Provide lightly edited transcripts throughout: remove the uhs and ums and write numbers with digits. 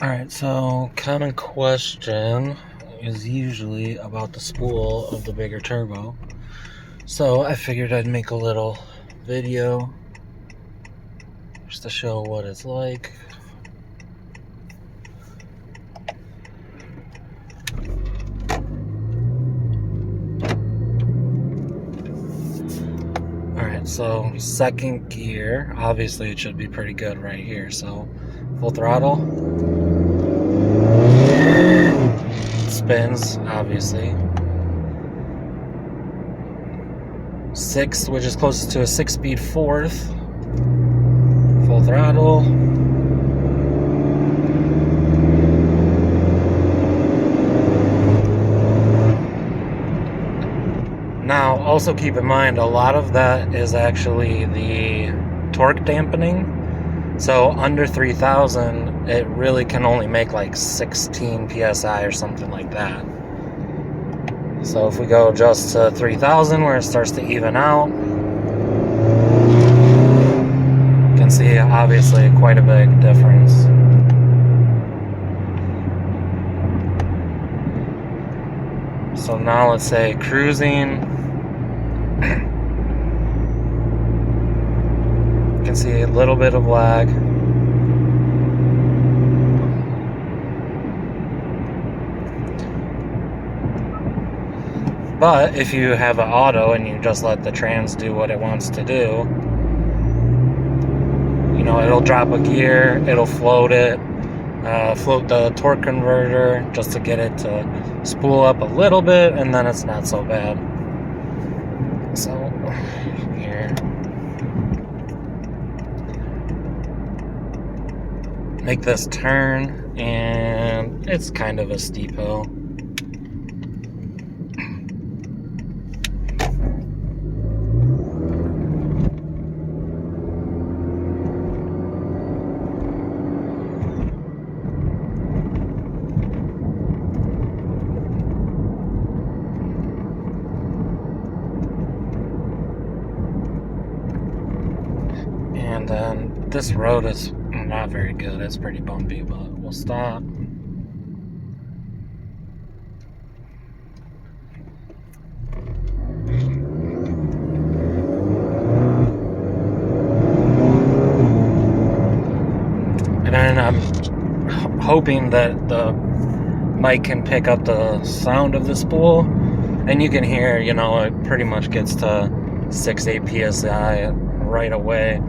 Alright, so common question is usually about the spool of the bigger turbo. So I figured I'd make a little video just to show what it's like. Alright, so second gear, obviously it should be pretty good right here. So full throttle. Spins, obviously. 6, which is closest to a 6-speed fourth. Full throttle. Now, also keep in mind, a lot of that is actually the torque dampening. So under 3,000, it really can only make like 16 psi or something like that. So if we go just to 3,000, where it starts to even out, you can see obviously quite a big difference. So now let's say cruising. You can see a little bit of lag. But if you have an auto and you just let the trans do what it wants to do, you know, it'll drop a gear, it'll float it, float the torque converter just to get it to spool up a little bit, and then it's not so bad. So here, make this turn, and it's kind of a steep hill. And then this road is not very good. It's pretty bumpy, but we'll stop. And then I'm hoping that the mic can pick up the sound of the spool, and you can hear, you know, it pretty much gets to 6-8 psi right away.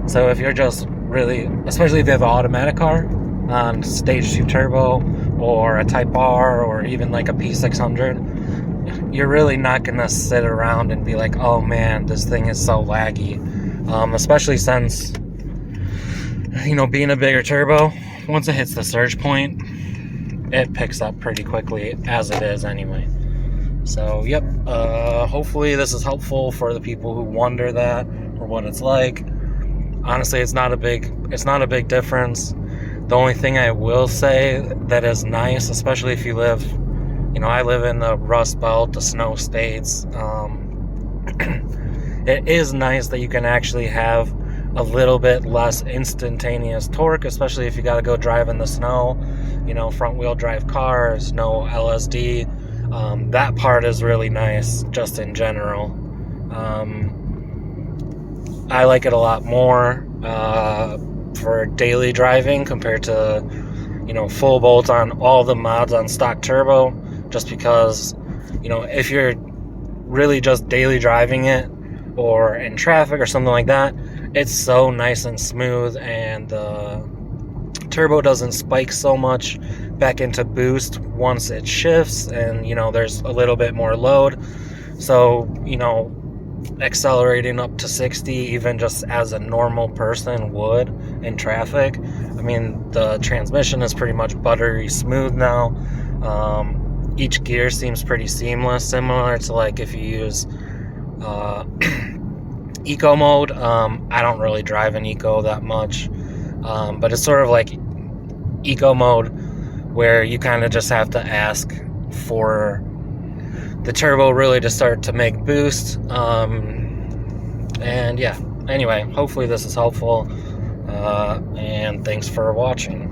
So if you're just really, especially if you have an automatic car on stage 2 turbo or a Type R or even like a P600, you're really not gonna sit around and be like, oh man, this thing is so laggy. Especially since, you know, being a bigger turbo, once it hits the surge point, it picks up pretty quickly as it is anyway. So yep, hopefully this is helpful for the people who wonder that or what it's like. Honestly, it's not a big difference. The only thing I will say that is nice, especially if you live, you know, I live in the Rust Belt, the snow states. It is nice that you can actually have a little bit less instantaneous torque, especially if you got to go drive in the snow. You know, front wheel drive cars, no LSD. That part is really nice, just in general. I like it a lot more for daily driving compared to, you know, full bolt on all the mods on stock turbo, just because, you know, if you're really just daily driving it or in traffic or something like that, it's so nice and smooth, and the turbo doesn't spike so much back into boost once it shifts, and, you know, there's a little bit more load. So, you know, accelerating up to 60 even just as a normal person would in traffic, I mean, the transmission is pretty much buttery smooth now. Each gear seems pretty seamless, similar to like if you use eco mode. I don't really drive in eco that much, but it's sort of like eco mode where you kind of just have to ask for the turbo really to start to make boost. And yeah, anyway, hopefully this is helpful, and thanks for watching.